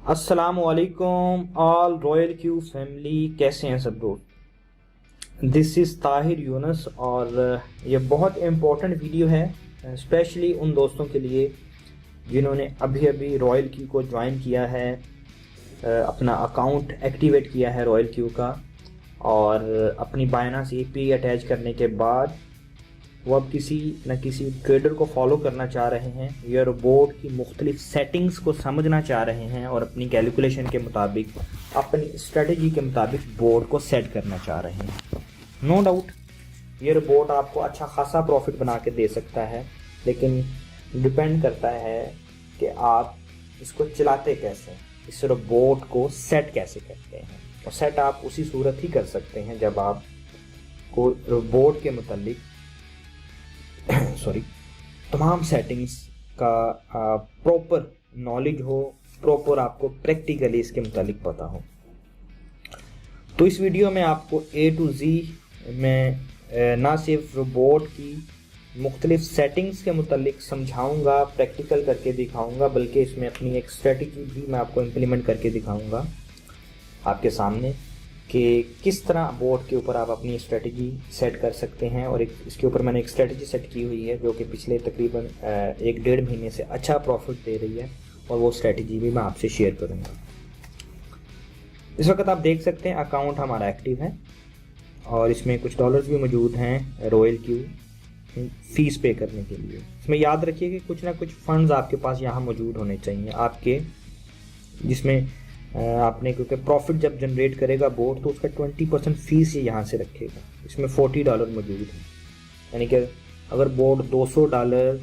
अस्सलामुअलैकुम all royal Q family, कैसे हैं सब दोस्त। दिस इज़ ताहिर यूनस और ये बहुत इम्पोर्टेंट वीडियो है स्पेशली उन दोस्तों के लिए जिन्होंने अभी अभी रॉयल क्यू को ज्वाइन किया है, अपना अकाउंट एक्टिवेट किया है रॉयल क्यू का और अपनी बाइनेंस एपीआई अटैच करने के बाद वो अब किसी न किसी ट्रेडर को फॉलो करना चाह रहे हैं या बोर्ड की मुख्तलिफ सेटिंग्स को समझना चाह रहे हैं और अपनी कैलकुलेशन के मुताबिक, अपनी स्ट्रेटजी के मुताबिक बोर्ड को सेट करना चाह रहे हैं। नो डाउट ये रोबोट आपको अच्छा खासा प्रॉफिट बना के दे सकता है, लेकिन डिपेंड करता है कि आप इसको चलाते कैसे, इस रोबोट को सेट कैसे करते हैं। और सेट आप उसी सूरत ही कर सकते हैं जब आप को रोबोट के मुतालिक तमाम सेटिंग्स का प्रॉपर नॉलेज हो, प्रॉपर आपको प्रैक्टिकली इसके मुतालिक पता हो। तो इस वीडियो में आपको A to Z में ना सिर्फ रोबोट की मुख्तलिफ सेटिंग्स के मुतालिक समझाऊंगा, प्रैक्टिकल करके दिखाऊंगा, बल्कि इसमें अपनी एक स्ट्रेटजी भी मैं आपको इम्प्लीमेंट करके दिखाऊंगा आपके सामने कि किस तरह बोर्ड के ऊपर आप अपनी स्ट्रेटजी सेट कर सकते हैं। और इसके ऊपर मैंने एक स्ट्रेटजी सेट की हुई है जो कि पिछले तकरीबन 1-1.5 महीने से अच्छा प्रॉफिट दे रही है और वो स्ट्रेटजी भी मैं आपसे शेयर करूंगा। इस वक्त आप देख सकते हैं अकाउंट हमारा एक्टिव है और इसमें कुछ डॉलर्स भी मौजूद हैं रॉयल क्यू फीस पे करने के लिए। इसमें याद रखिए कि कुछ ना कुछ फंड्स आपके पास यहाँ मौजूद होने चाहिए आपके, जिसमें आपने, क्योंकि प्रॉफिट जब जनरेट करेगा बोर्ड तो उसका 20% फीस ये यहाँ से रखेगा। इसमें $40 मौजूद है, यानी कि अगर बोर्ड $200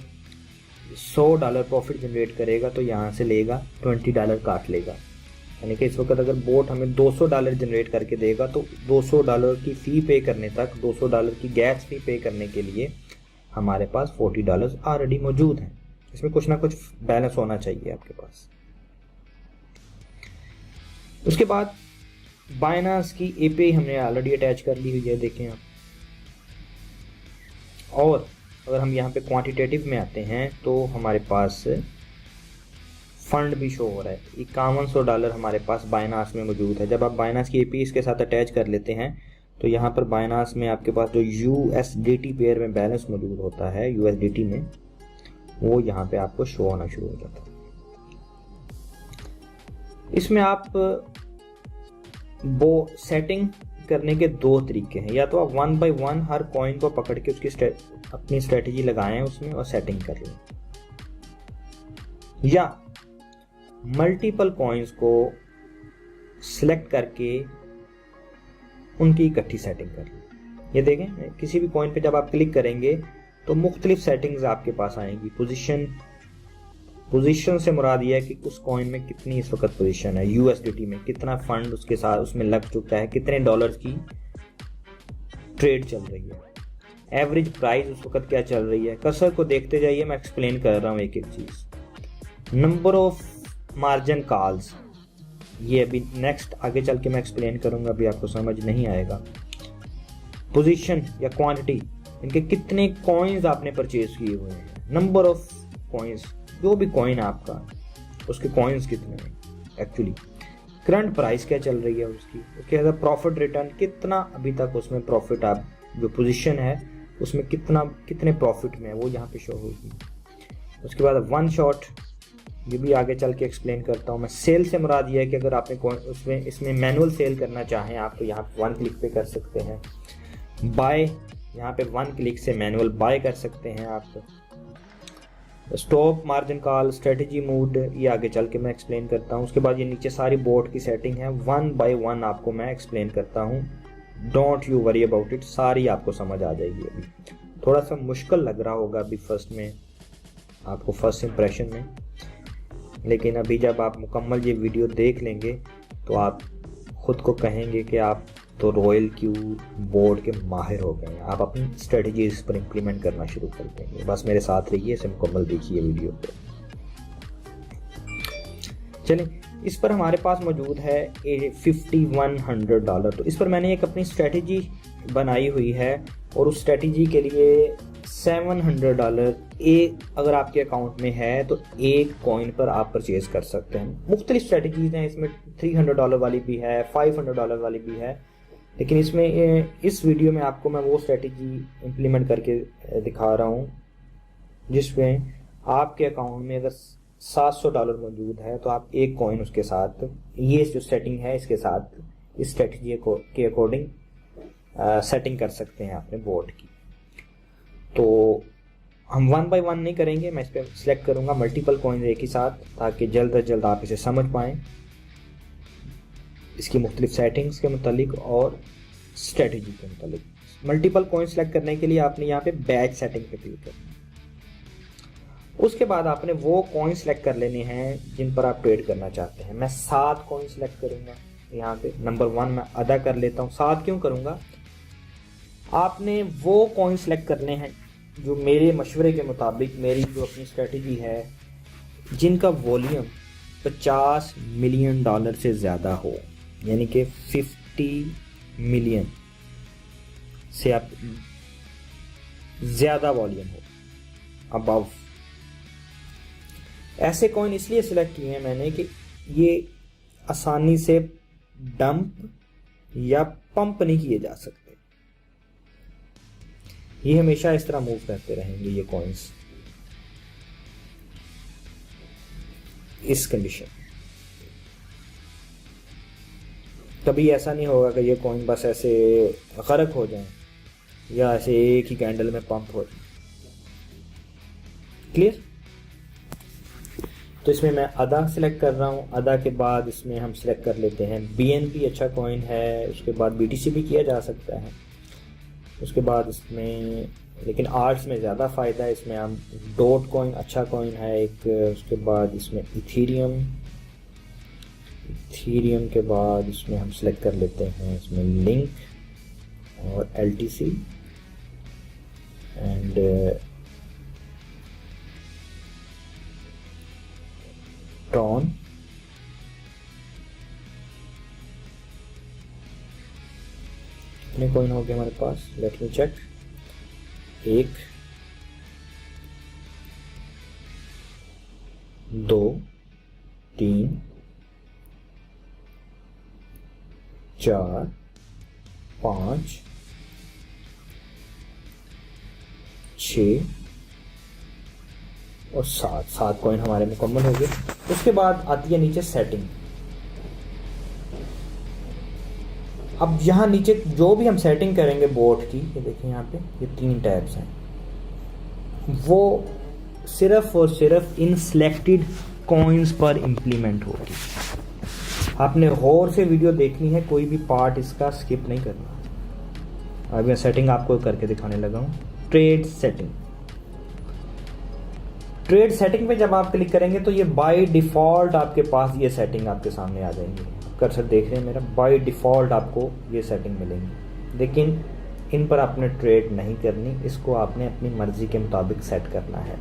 $100 प्रॉफिट जनरेट करेगा तो यहाँ से लेगा $20 काट लेगा। यानी कि इस वक्त अगर बोर्ड हमें $200 जनरेट करके देगा तो $200 की फ़ी पे करने तक, $200 की गैस फी पे करने के लिए हमारे पास $40 ऑलरेडी मौजूद हैं। इसमें कुछ ना कुछ बैलेंस होना चाहिए आपके पास। उसके बाद बाइनेंस की एपीआई हमने ऑलरेडी अटैच कर ली हुई है, देखें आप। और अगर हम यहाँ पे क्वांटिटेटिव में आते हैं तो हमारे पास फंड भी शो हो रहा है, $5100 हमारे पास बाइनेंस में मौजूद है। जब आप बाइनेंस की एपीआई इसके साथ अटैच कर लेते हैं तो यहाँ पर बाइनेंस में आपके पास जो USDT पेयर में बैलेंस मौजूद होता है USDT में, वो यहाँ पे आपको शो होना शुरू हो जाता है। इसमें आप वो सेटिंग करने के 2 तरीके हैं, या तो आप 1 by 1 हर कॉइन को पकड़ के उसकी अपनी स्ट्रेटजी लगाएं उसमें और सेटिंग कर लें, या मल्टीपल कॉइन्स को सिलेक्ट करके उनकी इकट्ठी सेटिंग कर लें। ये देखें, किसी भी कॉइन पे जब आप क्लिक करेंगे तो मुख्तलिफ सेटिंग्स आपके पास आएंगी। पोजीशन से मुराद यह है कि उस कॉइन में कितनी इस वक्त पोजीशन है, USDT में कितना फंड उसके साथ उसमें लग चुका है, कितने डॉलर्स की ट्रेड चल रही है, एवरेज प्राइस उस वक्त क्या चल रही है। कर्सर को देखते जाइए, मैं एक्सप्लेन कर रहा हूँ एक एक चीज़। नंबर ऑफ मार्जिन कॉल्स, ये अभी नेक्स्ट आगे चल के मैं एक्सप्लेन करूँगा, अभी आपको समझ नहीं आएगा। पोजीशन या क्वांटिटी, इनके कितने कॉइन्स आपने परचेज किए हुए हैं। नंबर ऑफ कॉइन्स, जो भी कॉइन आपका उसके कॉइन्स कितने हैं एक्चुअली, करंट प्राइस क्या चल रही है उसकी, उसके बाद प्रॉफिट रिटर्न कितना अभी तक उसमें प्रॉफिट, आप जो पोजीशन है उसमें कितने प्रॉफिट में है वो यहाँ पे शो होगी। उसके बाद वन शॉट, ये भी आगे चल के एक्सप्लेन करता हूँ मैं। सेल से मुराद ये है कि अगर आपने इसमें मैनुअल सेल करना चाहें आप तो यहाँ पे 1 क्लिक पे कर सकते हैं। बाय, यहाँ पे 1 क्लिक से मैनुअल बाय कर सकते हैं आप। Stop margin call, strategy mood, ये आगे चल के मैं एक्सप्लेन करता हूँ। उसके बाद ये नीचे सारी बोर्ड की सेटिंग है, 1 by 1 आपको मैं एक्सप्लेन करता हूँ। Don't you worry about it, सारी आपको समझ आ जाएगी। अभी थोड़ा सा मुश्किल लग रहा होगा अभी फर्स्ट में आपको, फर्स्ट इंप्रेशन में, लेकिन अभी जब आप मुकम्मल ये वीडियो देख लेंगे तो आप खुद को कहेंगे कि आप तो रॉयल क्यू बोर्ड के माहिर हो गए हैं। आप अपनी स्ट्रेटजी इस पर इम्प्लीमेंट करना शुरू कर देंगे। बस मेरे साथ रहिए, इसे मुकम्मल देखिए वीडियो पे। चलिए, इस पर हमारे पास मौजूद है $5100। तो इस पर मैंने एक अपनी स्ट्रेटजी बनाई हुई है और उस स्ट्रेटजी के लिए $700 एक अगर आपके अकाउंट में है तो एक कॉइन पर आप परचेज कर सकते हैं। मुख्तलिफ स्ट्रेटजीज हैं इसमें, $300 वाली भी है, $500 वाली भी है, लेकिन इसमें इस वीडियो में आपको मैं वो स्ट्रेटजी इम्प्लीमेंट करके दिखा रहा हूँ जिसमें आपके अकाउंट में अगर $700 मौजूद है तो आप एक कॉइन उसके साथ, ये जो सेटिंग है इसके साथ, इस स्ट्रेटजी के अकॉर्डिंग सेटिंग कर सकते हैं अपने बोर्ड की। तो हम 1 बाय 1 नहीं करेंगे, मैं इस पर सिलेक्ट करूंगा मल्टीपल कॉइन एक ही साथ, ताकि जल्द अज जल्द आप इसे समझ पाएँ, इसकी मुख्तलिफ सेटिंग्स के मुतालिक और स्ट्रेटजी के मुतालिक। मल्टीपल कॉइन सेलेक्ट करने के लिए आपने यहाँ पे बैच सेटिंग पे क्लिक करना है। उसके बाद आपने वो कॉइन सेलेक्ट कर लेने हैं जिन पर आप ट्रेड करना चाहते हैं। मैं 7 कॉइन सेलेक्ट करूंगा यहाँ पे। नंबर 1 मैं अदा कर लेता हूँ। 7 क्यों करूंगा? आपने वो कॉइन सेलेक्ट करने हैं जो मेरे मशवरे के मुताबिक, मेरी जो अपनी स्ट्रेटजी है, जिनका वॉल्यूम $50 मिलियन से ज़्यादा हो, यानी कि 50 मिलियन से आप ज़्यादा वॉल्यूम हो, अबव। ऐसे कॉइन इसलिए सिलेक्ट किए हैं मैंने कि ये आसानी से डंप या पंप नहीं किए जा सकते, ये हमेशा इस तरह मूव करते रहेंगे ये कॉइन्स इस कंडीशन। कभी ऐसा नहीं होगा कि ये कॉइन बस ऐसे गरक हो जाएं या ऐसे एक ही कैंडल में पंप हो जाए। क्लियर? तो इसमें मैं अदा सिलेक्ट कर रहा हूँ। अदा के बाद इसमें हम सिलेक्ट कर लेते हैं BNB, अच्छा कॉइन है। उसके बाद BTC भी किया जा सकता है। उसके बाद इसमें, लेकिन आर्ट्स में ज़्यादा फ़ायदा है, इसमें हम डॉट कॉइन अच्छा कॉइन है एक। उसके बाद इसमें इथीरियम के बाद इसमें हम सिलेक्ट कर लेते हैं इसमें लिंक और LTC एंड ट्रॉन। कितने कॉइन हो गए हमारे पास? Let me check. 1 2 3 4 5 6 और 7 कॉइन हमारे मुकम्मल हो गए। उसके बाद आती है नीचे सेटिंग। अब यहाँ नीचे जो भी हम सेटिंग करेंगे बोर्ड की, ये देखिए यहाँ पे ये 3 टैब्स हैं, वो सिर्फ और सिर्फ इन सिलेक्टेड कॉइन्स पर इम्प्लीमेंट होगी। आपने गौर से वीडियो देखनी है, कोई भी पार्ट इसका स्किप नहीं करना। अब मैं सेटिंग आपको करके दिखाने लगा हूँ। ट्रेड सेटिंग पे जब आप क्लिक करेंगे तो ये बाय डिफ़ॉल्ट आपके पास ये सेटिंग आपके सामने आ जाएंगी। कर्सर देख रहे हैं मेरा, बाय डिफ़ॉल्ट आपको ये सेटिंग मिलेंगी, लेकिन इन पर आपने ट्रेड नहीं करनी, इसको आपने अपनी मर्जी के मुताबिक सेट करना है।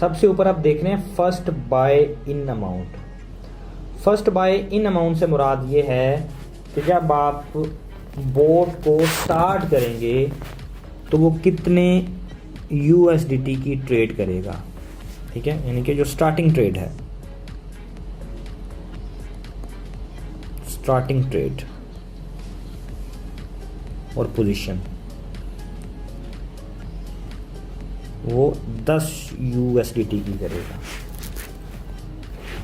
सबसे ऊपर आप देख रहे हैं first by in amount. First by in amount से मुराद ये है कि जब आप बोर्ड को स्टार्ट करेंगे तो वो कितने USDT की ट्रेड करेगा, ठीक है, यानी कि जो स्टार्टिंग ट्रेड है, स्टार्टिंग ट्रेड और पोजीशन, वो 10 USDT की करेगा।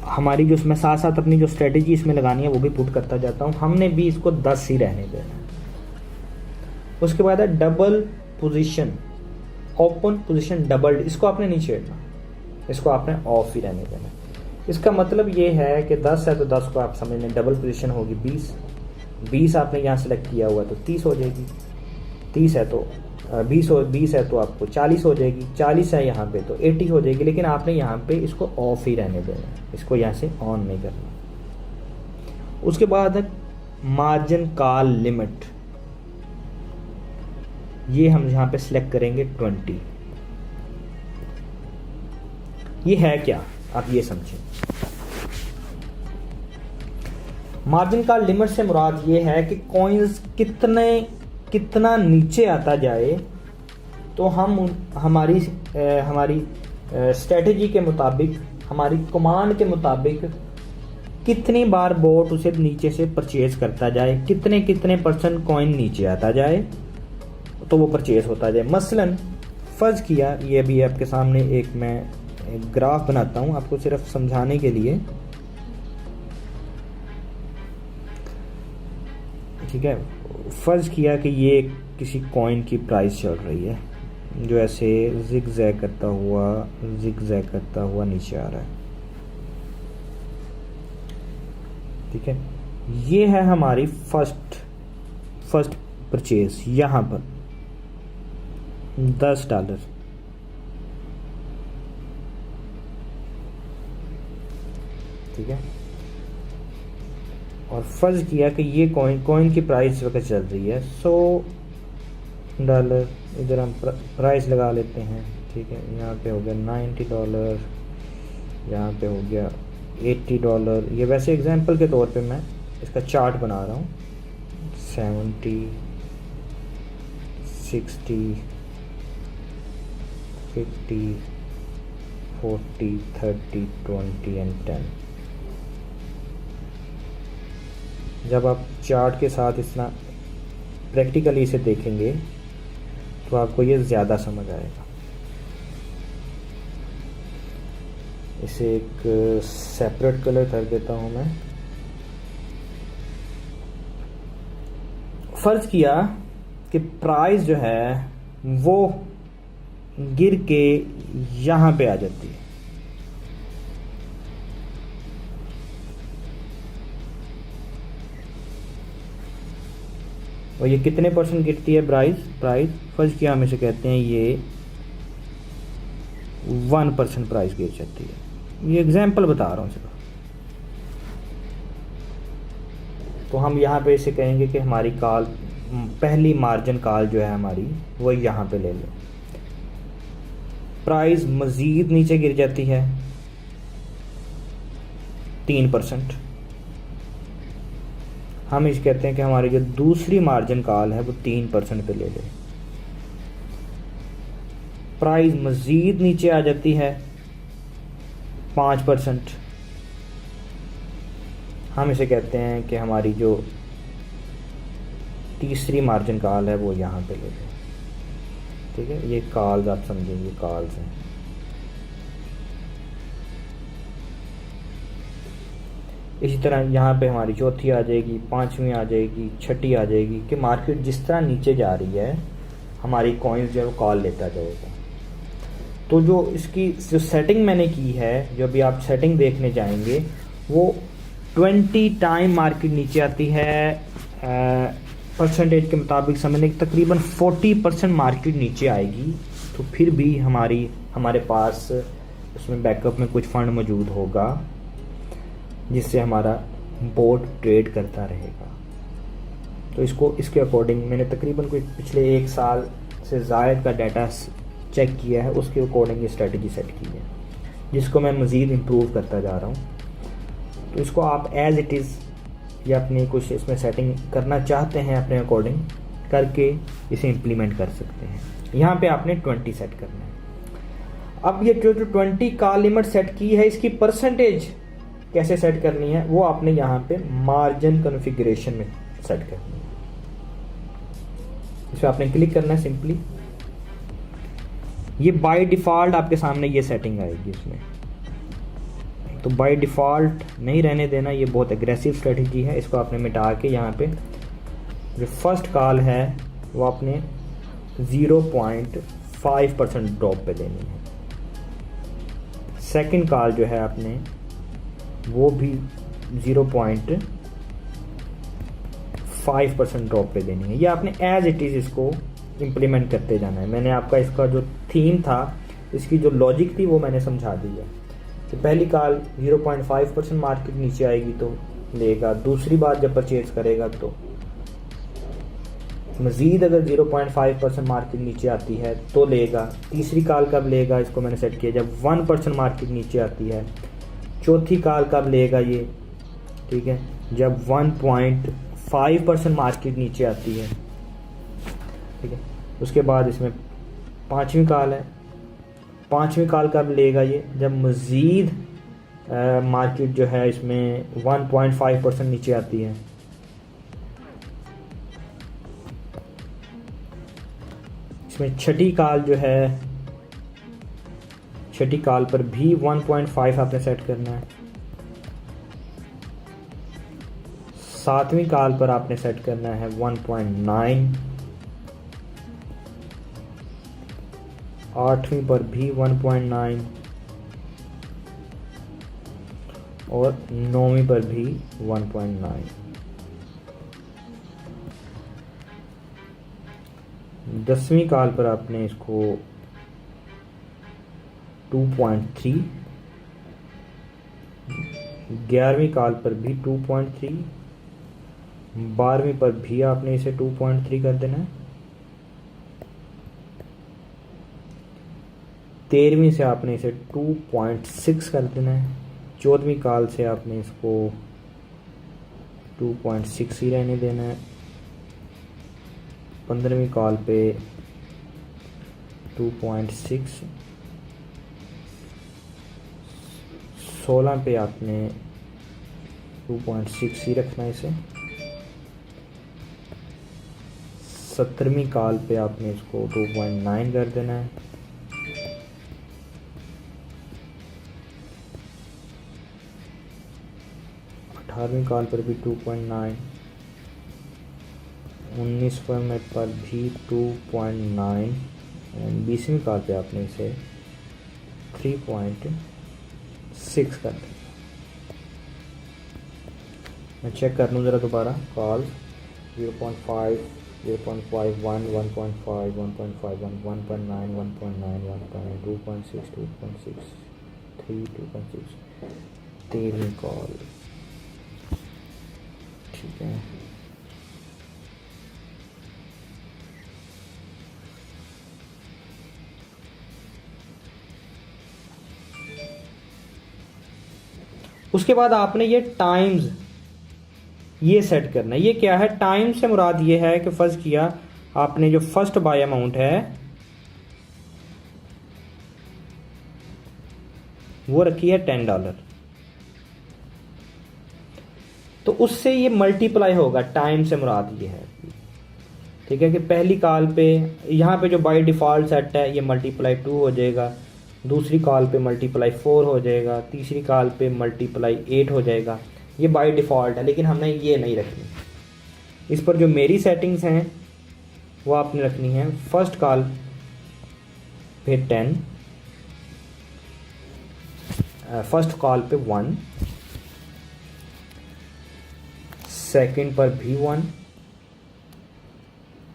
हमारी जो, मैं साथ साथ अपनी जो स्ट्रेटेजी इसमें लगानी है वो भी पुट करता जाता हूँ। हमने भी इसको 10 ही रहने देना। उसके बाद है double position, open position double, इसको आपने नहीं छेड़ना, इसको आपने ऑफ ही रहने देना। इसका मतलब ये है कि 10 है तो 10 को आप समझ लें, डबल पोजीशन होगी 20 आपने यहाँ सेलेक्ट किया हुआ तो 30 हो जाएगी। 30 है तो 20 है तो आपको 40 हो जाएगी। 40 है यहाँ पे तो 80 हो जाएगी, लेकिन आपने यहाँ पे इसको ऑफ ही रहने देना, इसको यहाँ से ऑन नहीं करना। उसके बाद है मार्जिन कॉल लिमिट, ये हम यहाँ पे सिलेक्ट करेंगे 20। ये है क्या, आप ये समझें। मार्जिन कॉल लिमिट से मुराद ये है कि कॉइन्स कितना नीचे आता जाए तो हम हमारी स्ट्रेटजी के मुताबिक, हमारी कमांड के मुताबिक कितनी बार बोट उसे नीचे से परचेज करता जाए, कितने कितने % कॉइन नीचे आता जाए तो वो परचेज होता जाए। मसलन फ़र्ज़ किया, ये भी आपके सामने एक मैं ग्राफ बनाता हूँ आपको सिर्फ समझाने के लिए, ठीक है। फ़र्ज़ किया कि ये किसी कॉइन की प्राइस चल रही है जो ऐसे ज़िग-ज़ैग करता हुआ नीचे आ रहा है, ठीक है। ये है हमारी फर्स्ट परचेज, यहाँ पर $10, ठीक है। और फर्ज किया कि ये कॉइन की प्राइस इस वक्त चल रही है $100, इधर हम प्राइस लगा लेते हैं, ठीक है। यहाँ पे हो गया $90, यहाँ पे हो गया $80। ये वैसे एग्जांपल के तौर पे मैं इसका चार्ट बना रहा हूँ। 70, 60, 50, 40, 30, 20 एंड 10। जब आप चार्ट के साथ इतना प्रैक्टिकली इसे देखेंगे तो आपको ये ज़्यादा समझ आएगा। इसे एक सेपरेट कलर कर देता हूँ मैं। फ़र्ज़ किया कि प्राइस जो है वो गिर के यहाँ पे आ जाती है, और ये कितने % गिरती है प्राइस फ़र्ज़ किया हम इसे कहते हैं ये 1% प्राइस गिर जाती है। ये एग्जांपल बता रहा हूँ सिर्फ। तो हम यहाँ पे इसे कहेंगे कि हमारी कॉल, पहली मार्जिन कॉल जो है हमारी वो यहाँ पे ले लो। प्राइस मज़ीद नीचे गिर जाती है 3%, हम इस कहते हैं कि हमारी जो दूसरी मार्जिन कॉल है वो 3% पे ले ले। प्राइस मज़ीद नीचे आ जाती है 5%, हम इसे कहते हैं कि हमारी जो तीसरी मार्जिन कॉल है वो यहाँ पे ले ले, ठीक है। ये कॉल्स आप समझेंगे, कॉल्स हैं। इसी तरह यहाँ पे हमारी चौथी आ जाएगी, पांचवी आ जाएगी, छठी आ जाएगी कि मार्केट जिस तरह नीचे जा रही है हमारी कॉइन्स जो है वो कॉल लेता जाएगा। तो जो इसकी जो सेटिंग मैंने की है, जो अभी आप सेटिंग देखने जाएंगे, वो 20 टाइम मार्केट नीचे आती है परसेंटेज के मुताबिक समझने की तकरीबन 40% मार्केट नीचे आएगी, तो फिर भी हमारे पास उसमें बैकअप में कुछ फंड मौजूद होगा जिससे हमारा बोट ट्रेड करता रहेगा। तो इसके अकॉर्डिंग मैंने तकरीबन कोई पिछले 1 साल से ज़ायद का डाटा चेक किया है, उसके अकॉर्डिंग ये स्ट्रेटजी सेट की है जिसको मैं मज़ीद इम्प्रूव करता जा रहा हूँ। तो इसको आप एज इट इज़ या अपनी कुछ इसमें सेटिंग करना चाहते हैं अपने अकॉर्डिंग करके इसे इम्प्लीमेंट कर सकते हैं। यहाँ पे आपने 20 सेट करना है। अब ये जो 20 का लिमिट सेट की है, इसकी परसेंटेज कैसे सेट करनी है वो आपने यहाँ पे मार्जिन कॉन्फ़िगरेशन में सेट करनी है। इस पर आपने क्लिक करना है सिंपली। ये बाय डिफ़ॉल्ट आपके सामने ये सेटिंग आएगी इसमें, तो बाय डिफ़ॉल्ट नहीं रहने देना, ये बहुत एग्रेसिव स्ट्रेटजी है। इसको आपने मिटा के यहाँ पे जो फर्स्ट कॉल है वो आपने 0.5% ड्रॉप पे देनी है। सेकंड कॉल जो है आपने वो भी 0.5% ड्रॉप पे देनी है। ये आपने एज इट इज़ इसको इम्प्लीमेंट करते जाना है। मैंने आपका इसका जो थीम था, इसकी जो लॉजिक थी वो मैंने समझा दी है कि पहली कॉल 0.5% मार्केट नीचे आएगी तो लेगा, दूसरी बार जब परचेज करेगा तो मज़ीद अगर 0.5% मार्केट नीचे आती है तो लेगा, तीसरी कॉल कब लेगा इसको मैंने सेट किया जब 1% मार्केट नीचे आती है, चौथी कॉल कब लेगा ये, ठीक है, जब 1.5% मार्केट नीचे आती है, ठीक है। उसके बाद इसमें 5वीं कॉल है। 5वीं कॉल कब लेगा ये, जब मज़ीद मार्केट जो है इसमें 1.5% नीचे आती है। इसमें छठी कॉल जो है, छठी कॉल पर भी 1.5 आपने सेट करना है। 7वीं कॉल पर आपने सेट करना है 1.9, 8वीं पर भी 1.9 और 9वीं पर भी 1.9। 10वीं कॉल पर आपने इसको 2.3, 11वीं कॉल पर भी 2.3, 12वीं पर भी आपने इसे 2.3 कर देना है। 13वीं से आपने इसे 2.6 कर देना है। 14वीं कॉल से आपने इसको 2.6 ही रहने देना है। 15वीं कॉल पे 2.6, 16 पे आपने 2.6 ही रखना है इसे। 17वीं कॉल पे आपने इसको 2.9 कर देना है। 18वीं कॉल पर भी 2.9, 19वें पर भी 2.9 एंड 20वीं कॉल पे आपने इसे 3.6 कर दें। मैं चेक कर लूँ ज़रा दोबारा। कॉल 0.5, 0.51, 1.5, 1.51, 1.9, 1.9, 1.9, 2.6, 2.6, 3, 2.6, 13वीं कॉल, ठीक है। उसके बाद आपने ये टाइम्स ये सेट करना है। ये क्या है, टाइम से मुराद ये है कि फर्ज किया आपने जो फर्स्ट बाय अमाउंट है वो रखी है $10, तो उससे ये मल्टीप्लाई होगा। टाइम से मुराद ये है, ठीक है, कि पहली कॉल पे यहाँ पे जो बाय डिफ़ॉल्ट सेट है ये मल्टीप्लाई 2 हो जाएगा, दूसरी कॉल पे मल्टीप्लाई 4 हो जाएगा, तीसरी कॉल पे मल्टीप्लाई 8 हो जाएगा। ये बाय डिफ़ॉल्ट है, लेकिन हमने ये नहीं रखनी। इस पर जो मेरी सेटिंग्स हैं वो आपने रखनी है। फर्स्ट कॉल पे 10, फर्स्ट कॉल पे 1, सेकंड पर भी 1,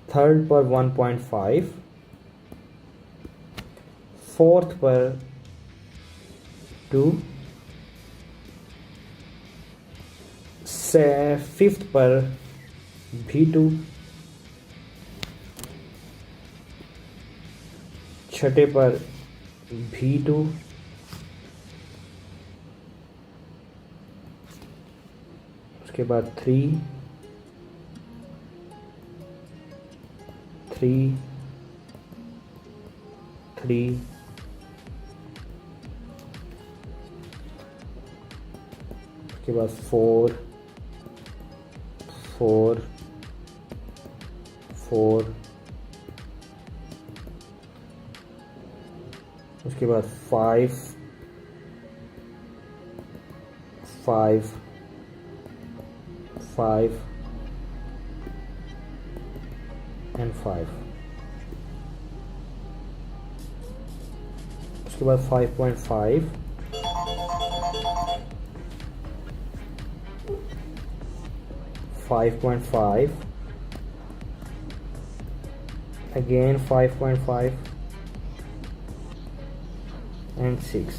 थर्ड पर 1.5, फोर्थ पर 2, फिफ्थ पर भी 2, छठे पर भी 2, उसके बाद 3, 3, 3, उसके बाद 4, 4, 4, उसके बाद 5, 5, 5 एंड 5, उसके बाद 5.5, 5.5, again 5.5 and 6.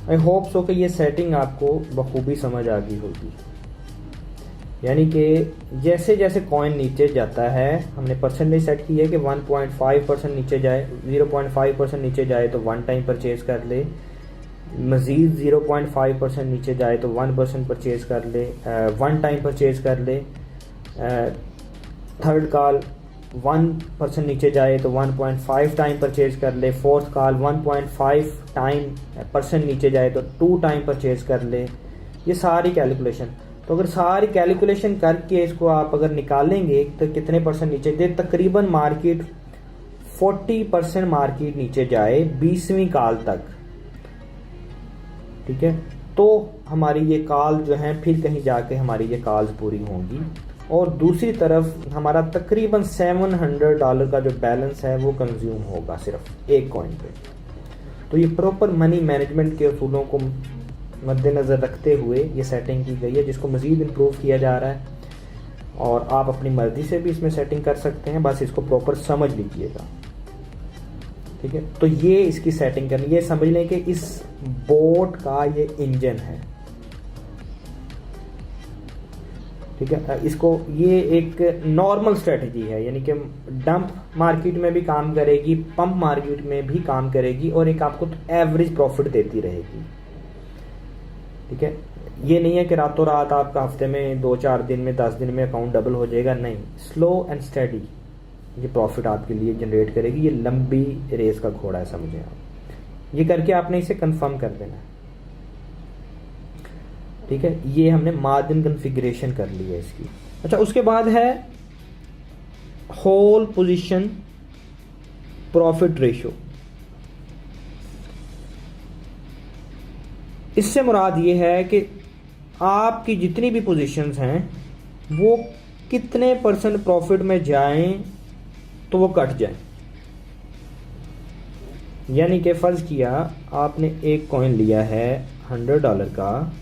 I hope so कि ये सेटिंग आपको बखूबी समझ आ गई होगी। यानी कि जैसे जैसे कॉइन नीचे जाता है, हमने परसेंटेज सेट की है कि 1.5% नीचे जाए, 0.5% नीचे जाए तो 1 टाइम परचेज कर ले, मज़ीद 0.5% नीचे जाए तो 1% परचेज कर ले, 1 टाइम परचेज कर ले, थर्ड कॉल 1% नीचे जाए तो 1.5 टाइम परचेज कर ले, फोर्थ कॉल 1.5% नीचे जाए तो 2 टाइम परचेज कर ले। ये सारी कैलकुलेशन, तो अगर सारी कैलकुलेशन करके इसको आप अगर निकालेंगे तो कितने परसेंट नीचे दे, तकरीबन मार्केट 40% मार्केट नीचे जाए 20वीं कॉल तक, ठीक है, तो हमारी ये कॉल जो है फिर कहीं जाके हमारी ये कॉल्स पूरी होंगी। और दूसरी तरफ हमारा तकरीबन $700 का जो बैलेंस है वो कंज्यूम होगा सिर्फ एक कॉइन पे। तो ये प्रॉपर मनी मैनेजमेंट के असूलों को मद्देनज़र रखते हुए ये सेटिंग की गई है, जिसको मज़ीद इम्प्रूव किया जा रहा है और आप अपनी मर्ज़ी से भी इसमें सेटिंग कर सकते हैं, बस इसको प्रॉपर समझ लीजिएगा, ठीक है। तो ये इसकी सेटिंग करनी, ये समझ लें कि इस बोट का ये इंजन है, ठीक है। इसको ये एक नॉर्मल स्ट्रेटजी है, यानी कि डंप मार्केट में भी काम करेगी, पंप मार्केट में भी काम करेगी और एक आपको एवरेज प्रॉफिट देती रहेगी, ठीक है। ये नहीं है कि रातों रात आपका हफ्ते में 2-4 दिन में 10 दिन में अकाउंट डबल हो जाएगा, नहीं, स्लो एंड स्टेडी ये प्रॉफिट आपके लिए जनरेट करेगी। ये लंबी रेस का घोड़ा है, समझे आप। ये करके आपने इसे कंफर्म कर देना है, ठीक है। ये हमने मार्जिन कॉन्फ़िगरेशन कर ली है इसकी। अच्छा, उसके बाद है होल पोजीशन प्रॉफिट रेशो। इससे मुराद ये है कि आपकी जितनी भी पोजीशंस हैं वो कितने परसेंट प्रॉफिट में जाएं तो वो कट जाए। यानी कि फर्ज किया आपने एक कॉइन लिया है $100 का,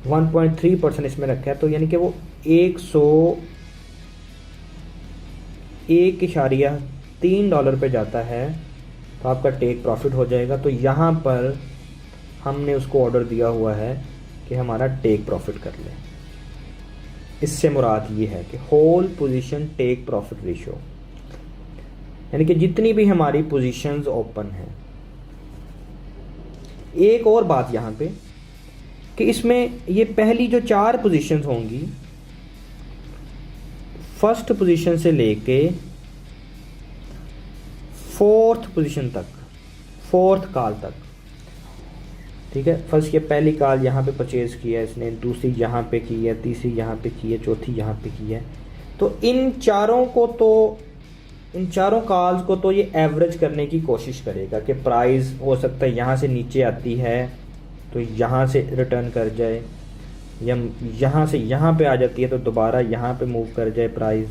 1.3% इसमें रखा है, तो यानी कि वो 101.3 डॉलर पे जाता है तो आपका टेक प्रॉफिट हो जाएगा। तो यहाँ पर हमने उसको ऑर्डर दिया हुआ है कि हमारा टेक प्रॉफिट कर ले। इससे मुराद ये है कि whole position take profit ratio, यानी कि जितनी भी हमारी पोजीशंस ओपन हैं। एक और बात यहाँ पे कि इसमें ये पहली जो 4 पोजीशंस होंगी, फर्स्ट पोजीशन से लेके 4th पोजीशन तक, 4th कॉल तक, ठीक है। फर्स्ट ये पहली कॉल यहाँ पे परचेज किया है इसने, दूसरी यहाँ पे की है, तीसरी यहाँ पे की है, चौथी यहाँ पे की है। तो इन चारों कॉल्स को तो ये एवरेज करने की कोशिश करेगा कि प्राइस हो सकता है यहाँ से नीचे आती है तो यहाँ से रिटर्न कर जाए, या यहाँ से यहाँ पे आ जाती है तो दोबारा यहाँ पे मूव कर जाए प्राइस,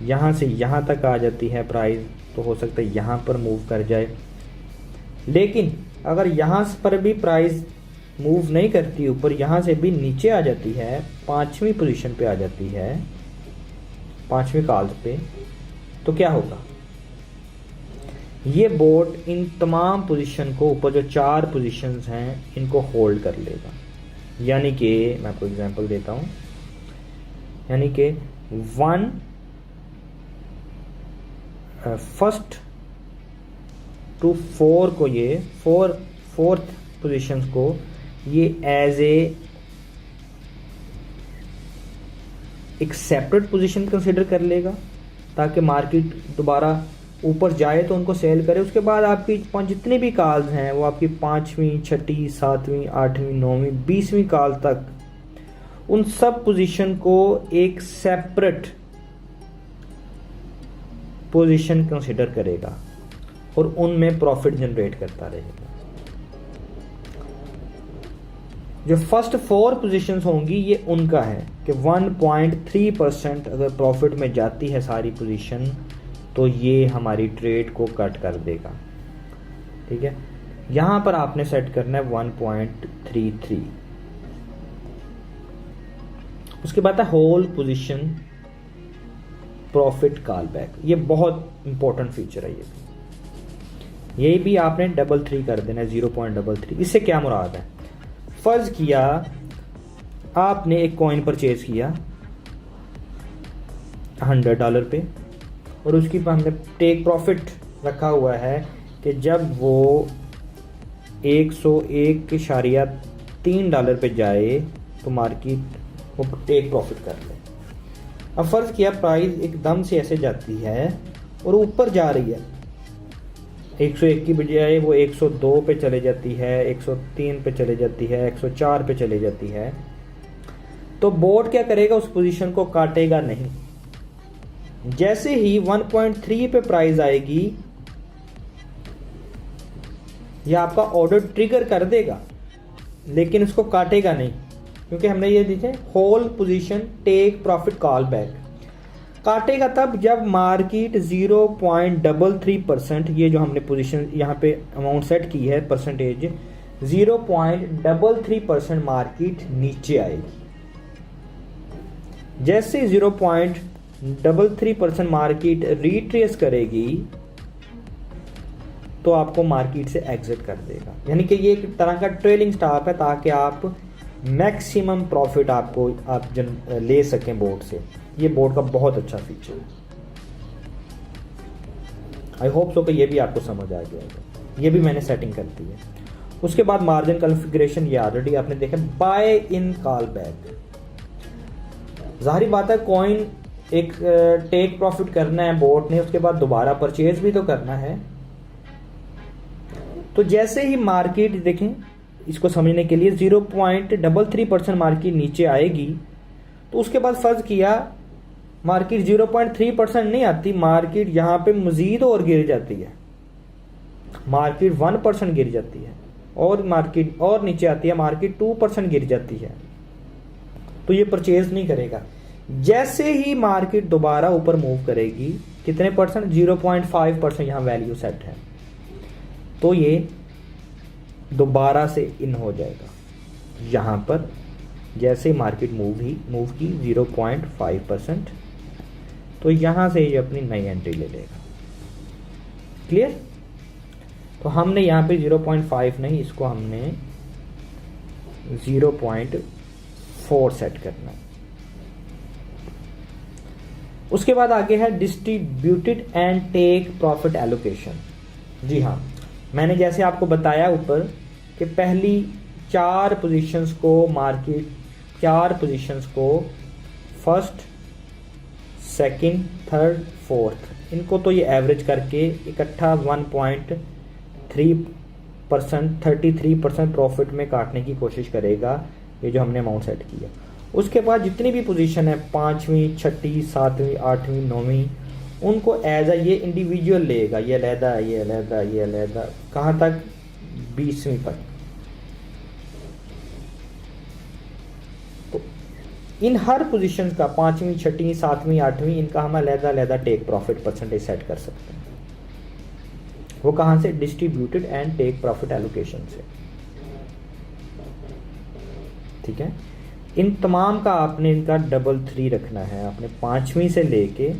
यहाँ से यहाँ तक आ जाती है प्राइस तो हो सकता है यहाँ पर मूव कर जाए। लेकिन अगर यहाँ पर भी प्राइस मूव नहीं करती ऊपर, यहाँ से भी नीचे आ जाती है, 5वीं पोजीशन पे आ जाती है, 5वीं कॉल्स पे, तो क्या होगा, ये बोट इन तमाम पोजीशन को, ऊपर जो 4 पोजीशंस हैं इनको होल्ड कर लेगा। यानी कि मैं आपको एग्जांपल देता हूँ, यानी कि 1 to 4 को, ये 4th पोजीशंस को ये एज एक सेपरेट पोजीशन कंसिडर कर लेगा ताकि मार्केट दोबारा ऊपर जाए तो उनको सेल करे। उसके बाद आपकी जितनी भी कॉल्स हैं वो आपकी 5वीं, 6ठी, 7वीं, 8वीं, 9वीं, 20वीं कॉल तक, उन सब पोजीशन को एक सेपरेट पोजीशन कंसिडर करेगा और उनमें प्रॉफिट जनरेट करता रहेगा। जो फर्स्ट 4 पोजीशंस होंगी ये उनका है कि 1.3% अगर प्रॉफिट में जाती है सारी पोजीशन तो ये हमारी ट्रेड को कट कर देगा, ठीक है। यहां पर आपने सेट करना है 1.33। उसके बाद है whole position profit call back. ये बहुत इंपॉर्टेंट फीचर है, ये भी आपने 3 कर देना है, 0.33। इससे क्या मुराद है, फर्ज किया आपने एक कॉइन परचेज किया $100 पे और उसकी पर हमने टेक प्रॉफिट रखा हुआ है कि जब वो 101.3 डॉलर पे जाए तो मार्केट वो टेक प्रॉफिट कर ले। अब फर्ज किया प्राइस एकदम से ऐसे जाती है और ऊपर जा रही है, 101 की बजाय वो 102 पे चले जाती है, 103 पे चले जाती है, 104 पे चले जाती है, तो बोर्ड क्या करेगा, उस पोजीशन को काटेगा नहीं। जैसे ही 1.3 पे प्राइस आएगी यह आपका ऑर्डर ट्रिगर कर देगा, लेकिन उसको काटेगा नहीं, क्योंकि हमने ये देखे whole position take profit call back. काटेगा तब जब मार्केट 0.33%, ये जो हमने पोजीशन यहाँ पे अमाउंट सेट की है परसेंटेज, 0.33% मार्केट नीचे आएगी। जैसे 0.33% मार्केट रिट्रेस करेगी तो आपको मार्केट से एग्जिट कर देगा। यानी कि ये एक तरह का ट्रेलिंग स्टॉप है, ताकि आप मैक्सिमम प्रॉफिट आप ले सकें बोर्ड से। ये बोर्ड का बहुत अच्छा फीचर है। आई होप सो कि ये भी आपको समझ आ गया होगा। ये भी मैंने सेटिंग कर दी है। उसके बाद मार्जिन कॉन्फ़िगरेशन ये ऑलरेडी आपने देखा, बाय इन कॉल बैक। जाहिर बात है कॉइन एक टेक प्रॉफिट करना है बोर्ड ने, उसके बाद दोबारा परचेज भी तो करना है। तो जैसे ही मार्केट देखें, इसको समझने के लिए 0.33% मार्केट नीचे आएगी, तो उसके बाद फर्ज किया मार्केट 0.3% नहीं आती, मार्केट यहां पे मजीद और गिर जाती है, मार्केट 1% गिर जाती है, और मार्केट और नीचे आती है, मार्केट 2% गिर जाती है, तो ये परचेज नहीं करेगा। जैसे ही मार्केट दोबारा ऊपर मूव करेगी, कितने परसेंट, 0.5% यहां वैल्यू सेट है, तो ये दोबारा से इन हो जाएगा यहां पर। जैसे मार्केट मूव की 0.5%, तो यहां से ये अपनी नई एंट्री ले लेगा। क्लियर? तो हमने यहां पे 0.5 नहीं, इसको हमने 0.4 सेट करना है। उसके बाद आगे है distributed and take profit allocation. जी हाँ, मैंने जैसे आपको बताया ऊपर कि पहली 4 पोजीशंस को मार्केट, 4 पोजीशंस को फर्स्ट, सेकंड, थर्ड, फोर्थ, इनको तो ये एवरेज करके इकट्ठा 1.3%, 33% प्रॉफिट में काटने की कोशिश करेगा, ये जो हमने अमाउंट सेट किया। उसके बाद जितनी भी पोजीशन है, 5वीं, 6ठी, 7वीं, 8वीं, 9वीं, उनको एज ये इंडिविजुअल लेगा, ये अलहदा, ये अलहदा, ये अलहदा, कहाँ तक, 20वीं तक। तो इन हर पोजीशन का 5वीं, 6ठी, 7वीं, 8वीं, इनका हम अलहदा अलहदा टेक प्रॉफिट परसेंटेज सेट कर सकते हैं। वो कहाँ से, distributed and take profit allocation से। ठीक है, इन तमाम का आपने इनका 3 रखना है। आपने 5वीं से लेके,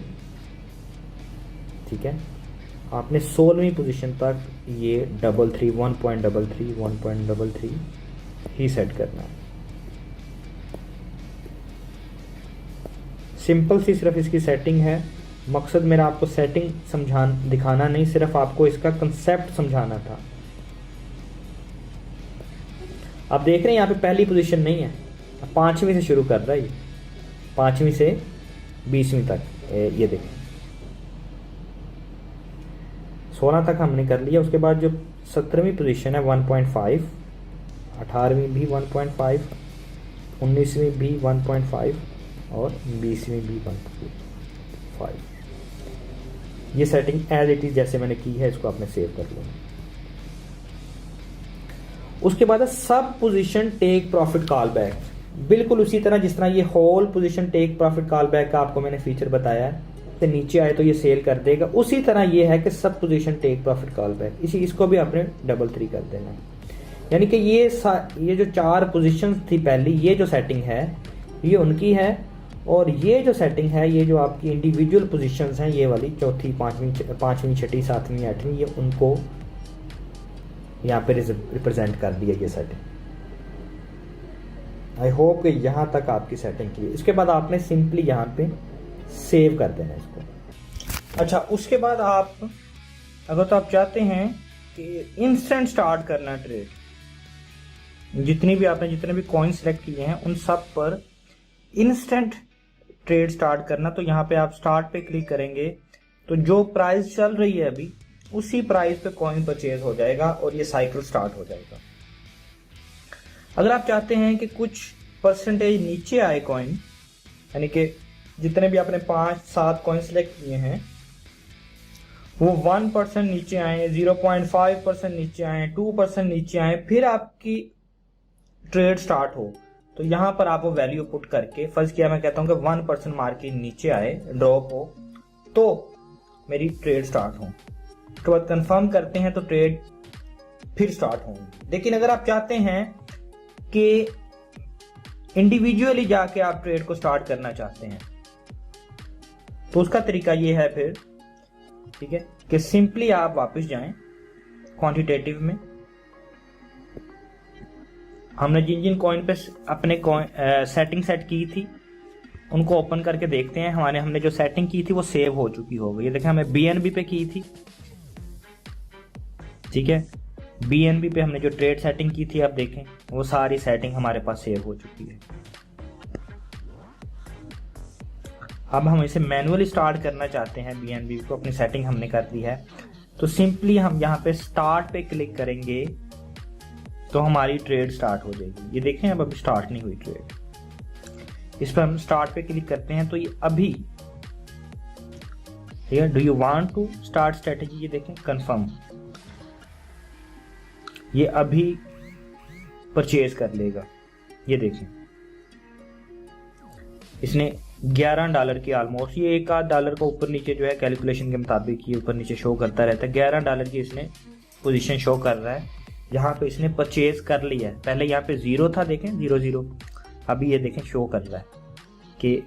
ठीक है, आपने 16वीं पोजीशन तक ये 3, 1.33, 1.33 ही सेट करना है। सिंपल सी सिर्फ इसकी सेटिंग है। मकसद मेरा आपको सेटिंग दिखाना नहीं, सिर्फ आपको इसका कंसेप्ट समझाना था। आप देख रहे हैं यहाँ पे पहली पोजीशन नहीं है, 5वीं से शुरू कर रहा है ये, 5वीं से 20वीं तक। ये देखें, 16 तक हमने कर लिया। उसके बाद जो 17वीं पोजीशन है 1.5, 18वीं भी 1.5, 19वीं भी 1.5 और 20वीं भी 1.5। ये सेटिंग एज इट इज जैसे मैंने की है, इसको आपने सेव कर लो। उसके बाद sub position take profit call back, बिल्कुल उसी तरह जिस तरह ये whole position take profit call back का आपको मैंने फीचर बताया है, तो नीचे आए तो ये सेल कर देगा, उसी तरह ये है कि sub position take profit call back, इसको भी आपने 3 कर देना है। यानी कि ये जो 4 पोजीशन थी पहली, ये जो सेटिंग है ये उनकी है, और ये जो सेटिंग है, ये जो आपकी इंडिविजुअल पोजीशंस हैं, ये वाली चौथी, 5वीं, 6ठी, 7वीं, 8वीं, ये उनको यहाँ पे रिप्रेजेंट कर दिया ये सेटिंग। आई होप कि यहाँ तक आपकी सेटिंग की। इसके बाद आपने सिंपली यहाँ पे सेव कर देना इसको। अच्छा, उसके बाद आप अगर तो आप चाहते हैं कि इंस्टेंट स्टार्ट करना ट्रेड, जितने भी कॉइन सेलेक्ट किए हैं उन सब पर इंस्टेंट ट्रेड स्टार्ट करना, तो यहाँ पे आप स्टार्ट पे क्लिक करेंगे तो जो प्राइस चल रही है अभी उसी प्राइस पे कॉइन परचेज हो जाएगा और ये साइकिल स्टार्ट हो जाएगा। अगर आप चाहते हैं कि कुछ परसेंटेज नीचे आए कॉइन, यानी कि जितने भी आपने 5-7 कॉइन सेलेक्ट किए हैं वो 1% नीचे आए, 0.5% नीचे आए, 2% नीचे आए, फिर आपकी ट्रेड स्टार्ट हो, तो यहां पर आप वो वैल्यू पुट करके, फर्स्ट किया मैं कहता हूं कि 1% मार्केट नीचे आए, ड्रॉप हो, तो मेरी ट्रेड स्टार्ट हो। उसके बाद कंफर्म करते हैं तो ट्रेड फिर स्टार्ट होंगी। लेकिन अगर आप चाहते हैं कि इंडिविजुअली जाके आप ट्रेड को स्टार्ट करना चाहते हैं तो उसका तरीका ये है फिर, ठीक है, कि सिंपली आप वापस जाएं क्वांटिटेटिव में। हमने जिन जिन कॉइन पे अपने सेटिंग सेट की थी उनको ओपन करके देखते हैं। हमने जो सेटिंग की थी वो सेव हो चुकी होगी। ये देखें, हमें बीएनबी पे की थी, ठीक है, बीएनबी पे हमने जो ट्रेड सेटिंग की थी, आप देखें वो सारी सेटिंग हमारे पास सेव हो चुकी है। अब हम इसे मैनुअली स्टार्ट करना चाहते हैं बीएनबी को, अपनी सेटिंग हमने कर दी है, तो सिंपली हम यहाँ पे स्टार्ट पे क्लिक करेंगे तो हमारी ट्रेड स्टार्ट हो जाएगी। ये देखें अब अभी स्टार्ट नहीं हुई ट्रेड, इस पर हम स्टार्ट पे क्लिक करते हैं तो ये अभी, ठीक है, do you want to start strategy, ये देखें कंफर्म, ये अभी परचेज कर लेगा। ये देखें इसने $11 की ऑलमोस्ट, ये $1 का ऊपर नीचे जो है कैलकुलेशन के मुताबिक ये ऊपर नीचे शो करता रहता है। $11 की इसने पोजीशन शो कर रहा है, यहाँ पे इसने परचेज कर लिया है। पहले यहाँ पे 0 था, देखें 0, अभी ये देखें शो कर रहा है कि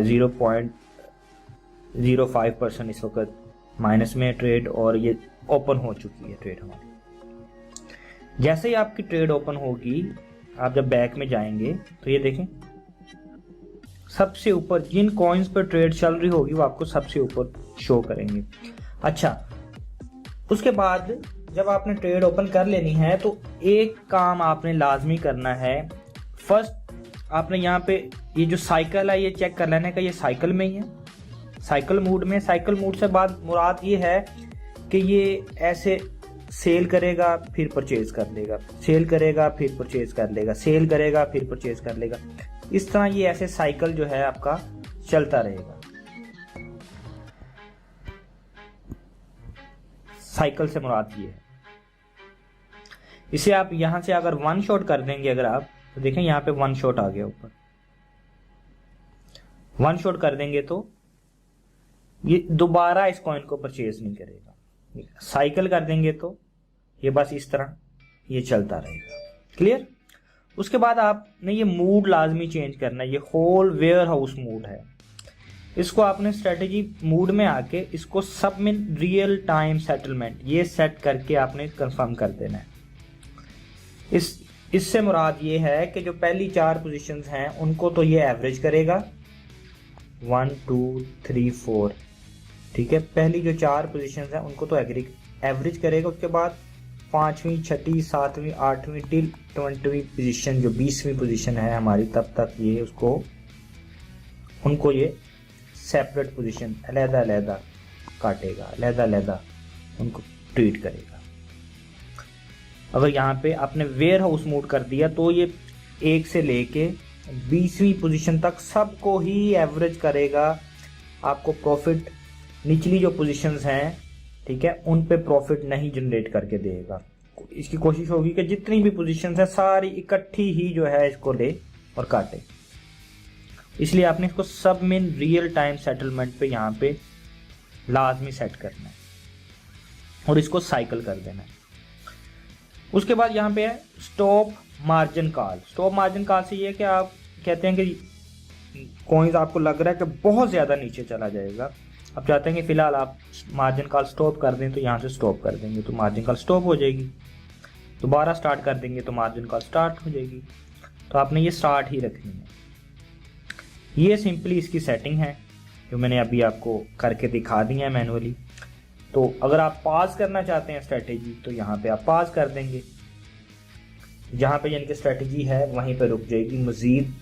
0.05% इस वक्त माइनस में ट्रेड, और ये ओपन हो चुकी है ट्रेड हमारी। जैसे ही आपकी ट्रेड ओपन होगी, आप जब बैक में जाएंगे तो ये देखें सबसे ऊपर जिन कॉइन्स पर ट्रेड चल रही होगी वो आपको सबसे ऊपर शो करेंगे। अच्छा, उसके बाद जब आपने ट्रेड ओपन कर लेनी है तो एक काम आपने लाजमी करना है। फर्स्ट आपने यहाँ पे ये जो साइकिल है ये चेक कर लेने का, ये साइकिल में ही है, साइकिल मूड में। साइकिल मूड से बाद मुराद ये है कि ये ऐसे सेल करेगा फिर परचेज कर लेगा, सेल करेगा फिर परचेज कर लेगा, सेल करेगा फिर परचेज कर लेगा। इस तरह ये ऐसे साइकिल जो है आपका चलता रहेगा। साइकिल से मुराद ये है। इसे आप यहां से अगर 1 शॉट कर देंगे, अगर आप तो देखें यहां पे 1 शॉट आ गया ऊपर, 1 शॉट कर देंगे तो ये दोबारा इस कॉइन को परचेज नहीं करेगा। साइकिल कर देंगे तो ये बस इस तरह ये चलता रहेगा। क्लियर? उसके बाद आपने ये मूड लाजमी चेंज करना है। ये होल वेयर हाउस मूड है, इसको आपने स्ट्रेटेजी मूड में आके इसको सब में रियल टाइम सेटलमेंट ये सेट करके आपने कंफर्म कर देना है। इससे मुराद ये है कि जो पहली 4 पोजीशंस हैं उनको तो ये एवरेज करेगा 1 2 3 4, ठीक है, पहली जो 4 पोजीशंस हैं उनको तो एवरेज करेगा। उसके बाद 5वीं 6वीं 7वीं 8वीं टिल 20वीं पोजीशन, जो 20वीं पोजीशन है हमारी, तब तक ये उनको ये सेपरेट पोजीशन अलग-अलग काटेगा, अलग-अलग उनको ट्रीट करेगा। अगर यहाँ पे आपने वेयर हाउस मोड कर दिया तो ये 1 से लेके 20वीं पोजीशन तक सबको ही एवरेज करेगा। आपको प्रॉफिट निचली जो पोजीशंस हैं, ठीक है, उन पे प्रॉफिट नहीं जनरेट करके देगा। इसकी कोशिश होगी कि जितनी भी पोजीशंस हैं सारी इकट्ठी ही जो है इसको ले और काटे। इसलिए आपने इसको सब में रियल टाइम सेटलमेंट पे यहाँ पे लाजमी सेट करना है और इसको साइकिल कर देना है। उसके बाद यहाँ पे है stop margin call. Stop margin call से ये है कि आप कहते हैं कि कॉइन्स आपको लग रहा है कि बहुत ज़्यादा नीचे चला जाएगा, आप चाहते हैं कि फिलहाल आप मार्जिन कॉल स्टॉप कर दें, तो यहाँ से स्टॉप कर देंगे तो मार्जिन कॉल स्टॉप हो जाएगी। दोबारा स्टार्ट कर देंगे तो मार्जिन कॉल स्टार्ट हो जाएगी। तो आपने ये स्टार्ट ही रखनी है। ये सिंपली इसकी सेटिंग है जो मैंने अभी आपको करके दिखा दी है मैनुअली। तो अगर आप पास करना चाहते हैं स्ट्रेटेजी तो यहाँ पे आप पास कर देंगे, जहाँ पे यानी कि स्ट्रेटेजी है वहीं पे रुक जाएगी। मज़ीद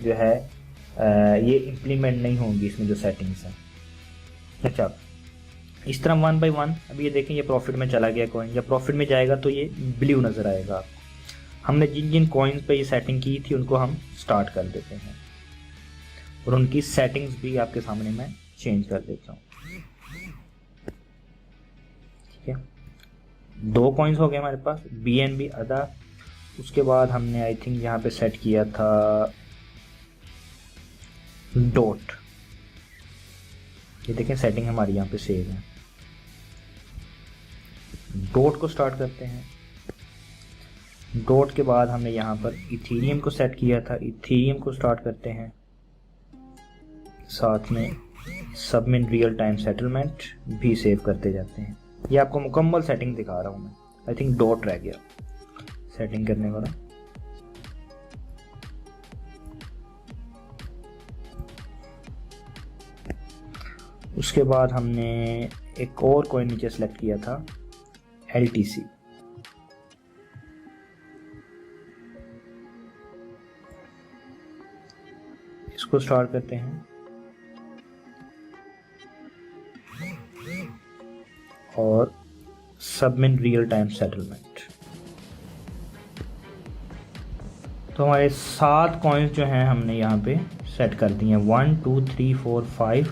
जो है ये इम्प्लीमेंट नहीं होंगी इसमें जो सेटिंग्स हैं। अच्छा, इस तरह 1 बाई 1 अभी ये देखें, ये प्रॉफिट में चला गया कॉइन। जब प्रॉफिट में जाएगा तो ये ब्लू नज़र आएगा आपको। हमने जिन जिन कॉइन्स पे ये सेटिंग की थी उनको हम स्टार्ट कर देते हैं और उनकी सेटिंग्स भी आपके सामने मैं चेंज कर देता हूँ। ठीक है, 2 कॉइन्स हो गए हमारे पास, BNB अदा। उसके बाद हमने आई थिंक यहाँ पे सेट किया था डॉट। ये देखें सेटिंग हमारी यहाँ पे सेव है। डॉट को स्टार्ट करते हैं। डॉट के बाद हमने यहाँ पर इथीरियम को सेट किया था, इथीरियम को स्टार्ट करते हैं। साथ में सबमिन रियल टाइम सेटलमेंट भी सेव करते जाते हैं। ये आपको मुकम्मल सेटिंग दिखा रहा हूँ मैं। आई थिंक डॉट रह गया सेटिंग करने वाला। उसके बाद हमने एक और कॉइन नीचे सेलेक्ट किया था LTC। इसको स्टार्ट करते हैं और सबमिन रियल टाइम सेटलमेंट। तो हमारे 7 कॉइन्स जो हैं हमने यहाँ पे सेट कर दिए हैं, 1 2 3 4 5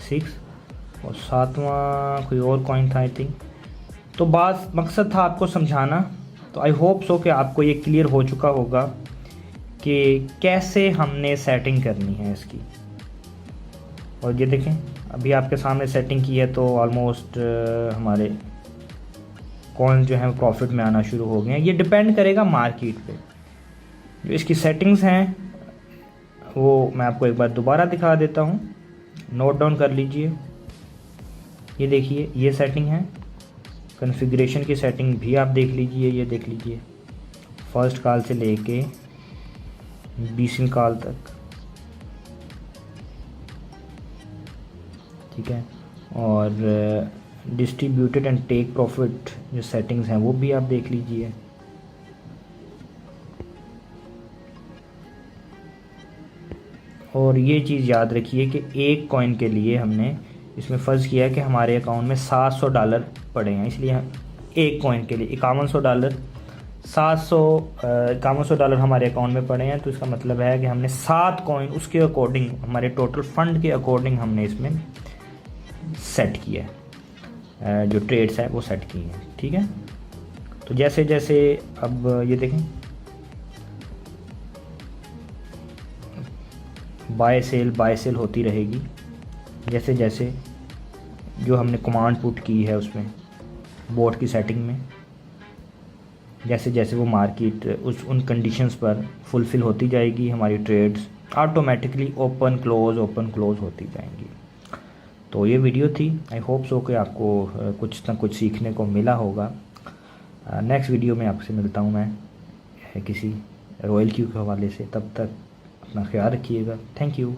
6 और 7वां कोई और कॉइन था आई थिंक। तो बात मकसद था आपको समझाना। तो आई होप सो कि आपको ये क्लियर हो चुका होगा कि कैसे हमने सेटिंग करनी है इसकी। और ये देखें अभी आपके सामने सेटिंग की है तो ऑलमोस्ट हमारे कॉइन जो हैं प्रॉफिट में आना शुरू हो गए हैं। ये डिपेंड करेगा मार्केट पे। जो इसकी सेटिंग्स हैं वो मैं आपको एक बार दोबारा दिखा देता हूँ, नोट डाउन कर लीजिए। ये देखिए ये सेटिंग है, कॉन्फ़िगरेशन की सेटिंग भी आप देख लीजिए। ये देख लीजिए फर्स्ट कॉल से लेके 20वीं कॉल तक, ठीक है। और डिस्ट्रीब्यूटेड एंड टेक प्रॉफिट जो सेटिंग्स हैं वो भी आप देख लीजिए। और ये चीज़ याद रखिए कि एक कॉइन के लिए हमने इसमें फ़र्ज़ किया है कि हमारे अकाउंट में $700 पड़े हैं, इसलिए एक कॉइन के लिए $51 $751 हमारे अकाउंट में पड़े हैं। तो इसका मतलब है कि हमने 7 कॉइन उसके अकॉर्डिंग, हमारे टोटल फंड के अकॉर्डिंग हमने इसमें सेट किया है, जो ट्रेड्स है वो सेट किए हैं। ठीक है, तो जैसे जैसे अब ये देखें बाय सेल होती रहेगी। जैसे जैसे जो हमने कमांड पुट की है उसमें बोट की सेटिंग में, जैसे जैसे वो मार्केट उन कंडीशंस पर फुलफ़िल होती जाएगी, हमारी ट्रेड्स ऑटोमेटिकली ओपन क्लोज़ होती जाएंगी। तो ये वीडियो थी, आई होप सो कि आपको कुछ ना कुछ सीखने को मिला होगा। नेक्स्ट वीडियो में आपसे मिलता हूँ मैं किसी रॉयल क्यू के हवाले से। तब तक अपना ख्याल रखिएगा। Thank you.